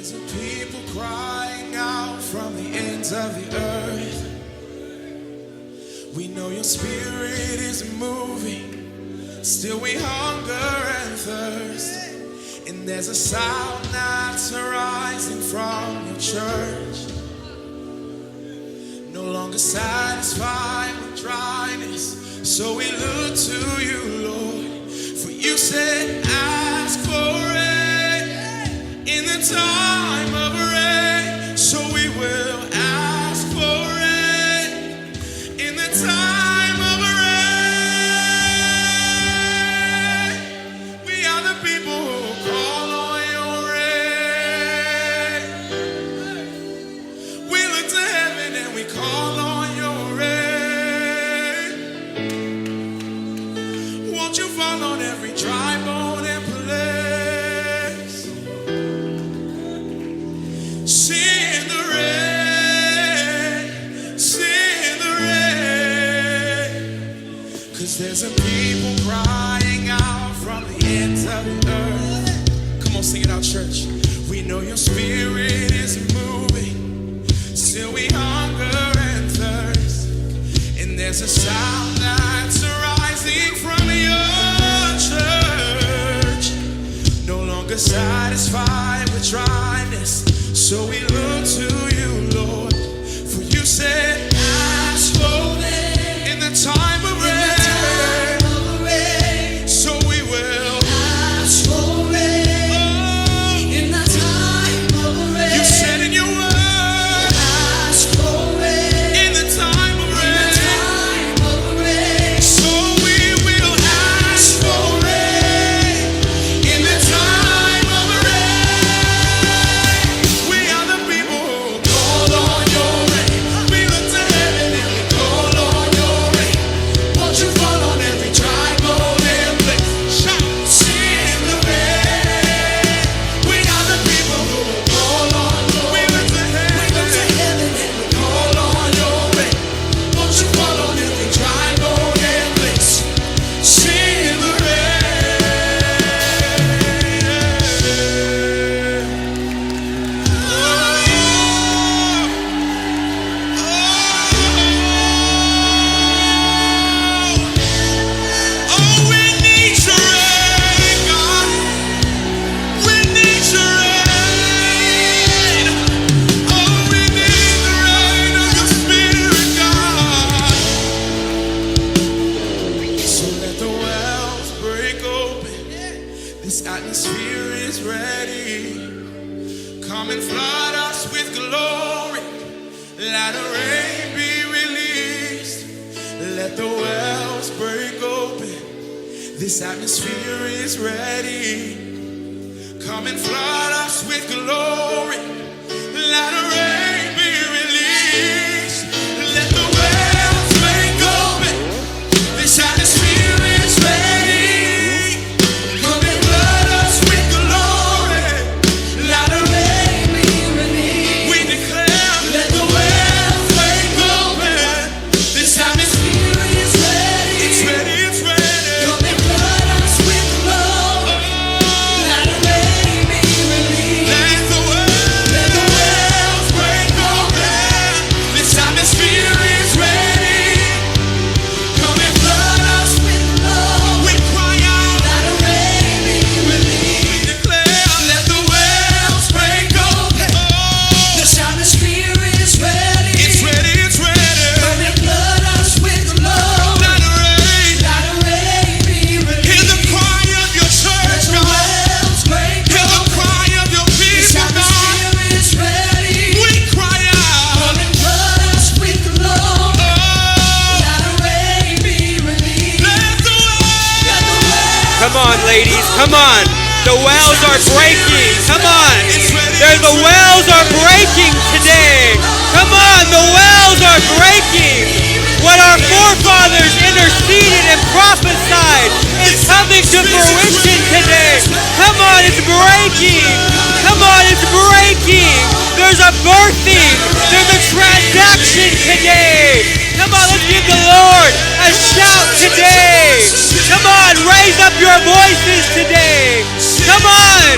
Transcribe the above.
There's a people crying out from the ends of the earth. We know your spirit is moving, still we hunger and thirst. And there's a sound that's arising from your church. No longer satisfied with dryness, so we look to you, Lord. For you said, ask for rain in the time of rain, so we will ask for rain in the time of rain. We are the people who call on your rain. We look to heaven and we call on your rain. Won't you fall on every dry bone and place? Send the rain, send the rain. 'Cause there's a people crying out from the ends of the earth. Come on, sing it out, church. We know your spirit is moving, still we hunger and thirst. And there's a sound that's arising from your church. No longer satisfied with dryness, so we look to you, Lord. For you said, ask for rain in the time of rain, so we will ask for rain in the time of rain. You said in your word, ask for rain in the time of rain, so we will ask for rain in the time of rain. We are the people who call on your rain. We look to heaven and we call on your rain. Won't you fall on every dry bone and place? Shout, send the rain. We are the people who call on your rain. We look to heaven and we call on your rain. Won't you fall on every dry bone and place? Send the rain. Oh, we need your rain, God. We need your rain. Oh, we need the rain of your spirit, God. So let the wells break open. This atmosphere is ready. Come and flood us with glory. Let the rain be released. Let the wells break open. This atmosphere is ready. Come and flood us with glory. Let the rain be released. Let the wells break open. This atmosphere is ready. Come and flood us with glory. Let the rain be released. We declare, let the wells break open. This atmosphere is ready. It's ready, it's ready. Come and flood us with glory. Let the rain be released. Let the wells break open. This atmosphere is ready. Come and flood us with glory. We cry out, let the rain be released. We declare, let the wells break open. This atmosphere is ready. It's ready, it's ready. Come and flood us with glory. Let the rain be released. Hear the cry of your church, God. Hear the cry of your people, God. Is ready. We cry out. Come and flood us with glory. Let the rain be released. Let the wells. Come on, ladies, come on. The wells are breaking. Come on. The wells are breaking today. Come on, the wells are breaking. What our forefathers interceded and prophesied is coming to fruition today. Come on, it's breaking. Come on, it's breaking. There's a birthing. There's a transaction today. Come on, let's give the Lord a shout today. Come on, raise up your voices today. Come on.